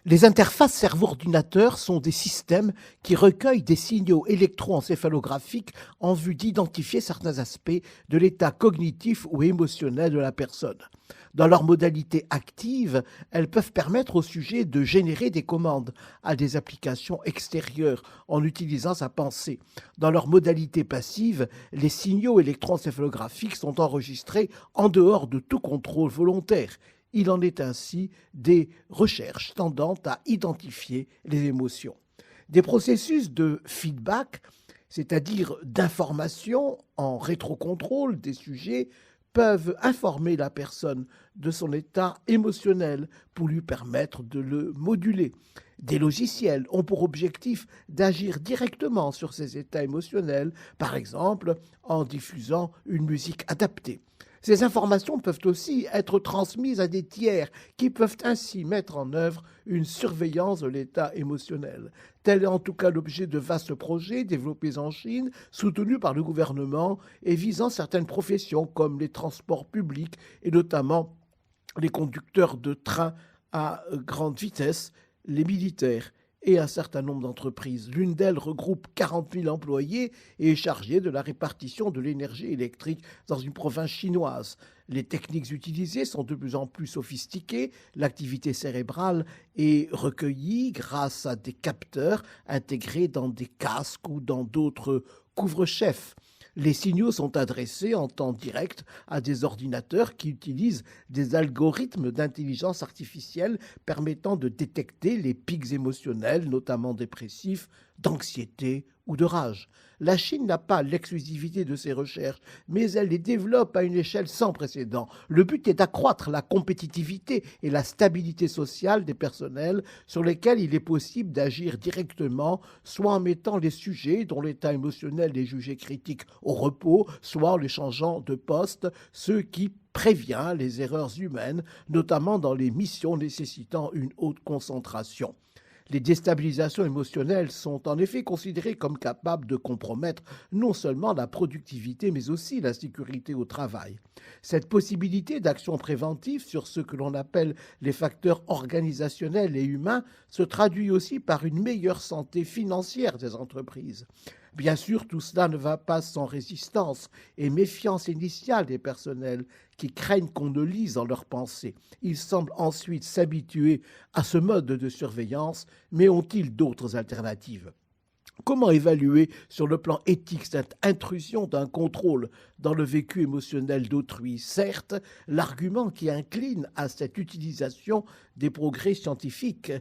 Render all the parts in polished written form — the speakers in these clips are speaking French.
Les interfaces cerveau-ordinateur sont des systèmes qui recueillent des signaux électroencéphalographiques en vue d'identifier certains aspects de l'état cognitif ou émotionnel de la personne. Dans leur modalité active, elles peuvent permettre au sujet de générer des commandes à des applications extérieures en utilisant sa pensée. Dans leur modalité passive, les signaux électroencéphalographiques sont enregistrés en dehors de tout contrôle volontaire. Il en est ainsi des recherches tendant à identifier les émotions. Des processus de feedback, c'est-à-dire d'information en rétrocontrôle des sujets, peuvent informer la personne de son état émotionnel pour lui permettre de le moduler. Des logiciels ont pour objectif d'agir directement sur ces états émotionnels, par exemple en diffusant une musique adaptée. Ces informations peuvent aussi être transmises à des tiers qui peuvent ainsi mettre en œuvre une surveillance de l'état émotionnel. Tel est en tout cas l'objet de vastes projets développés en Chine, soutenus par le gouvernement et visant certaines professions comme les transports publics et notamment les conducteurs de trains à grande vitesse, les militaires et un certain nombre d'entreprises. L'une d'elles regroupe 40 000 employés et est chargée de la répartition de l'énergie électrique dans une province chinoise. Les techniques utilisées sont de plus en plus sophistiquées. L'activité cérébrale est recueillie grâce à des capteurs intégrés dans des casques ou dans d'autres couvre-chefs. Les signaux sont adressés en temps direct à des ordinateurs qui utilisent des algorithmes d'intelligence artificielle permettant de détecter les pics émotionnels, notamment dépressifs, d'anxiété ou de rage. La Chine n'a pas l'exclusivité de ces recherches, mais elle les développe à une échelle sans précédent. Le but est d'accroître la compétitivité et la stabilité sociale des personnels sur lesquels il est possible d'agir directement, soit en mettant les sujets dont l'état émotionnel est jugé critique au repos, soit en les changeant de poste, ce qui prévient les erreurs humaines, notamment dans les missions nécessitant une haute concentration. Les déstabilisations émotionnelles sont en effet considérées comme capables de compromettre non seulement la productivité mais aussi la sécurité au travail. Cette possibilité d'action préventive sur ce que l'on appelle les facteurs organisationnels et humains se traduit aussi par une meilleure santé financière des entreprises. Bien sûr, tout cela ne va pas sans résistance et méfiance initiale des personnels qui craignent qu'on ne lise dans leurs pensées. Ils semblent ensuite s'habituer à ce mode de surveillance, mais ont-ils d'autres alternatives ? Comment évaluer sur le plan éthique cette intrusion d'un contrôle dans le vécu émotionnel d'autrui ? Certes, l'argument qui incline à cette utilisation des progrès scientifiques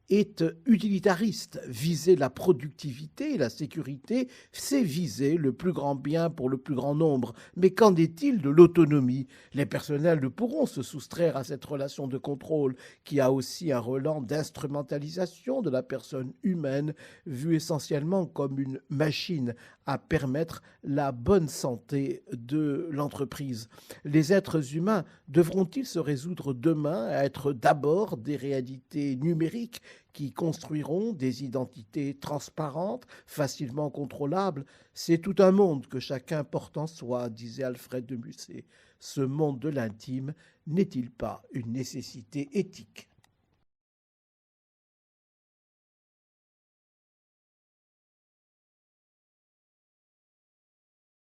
est utilitariste. Viser la productivité et la sécurité, c'est viser le plus grand bien pour le plus grand nombre. Mais qu'en est-il de l'autonomie ? Les personnels ne pourront se soustraire à cette relation de contrôle qui a aussi un relent d'instrumentalisation de la personne humaine, vue essentiellement comme une machine à permettre la bonne santé de l'entreprise. Les êtres humains devront-ils se résoudre demain à être d'abord des réalités numériques qui construiront des identités transparentes, facilement contrôlables? C'est tout un monde que chacun porte en soi, disait Alfred de Musset. Ce monde de l'intime n'est-il pas une nécessité éthique ?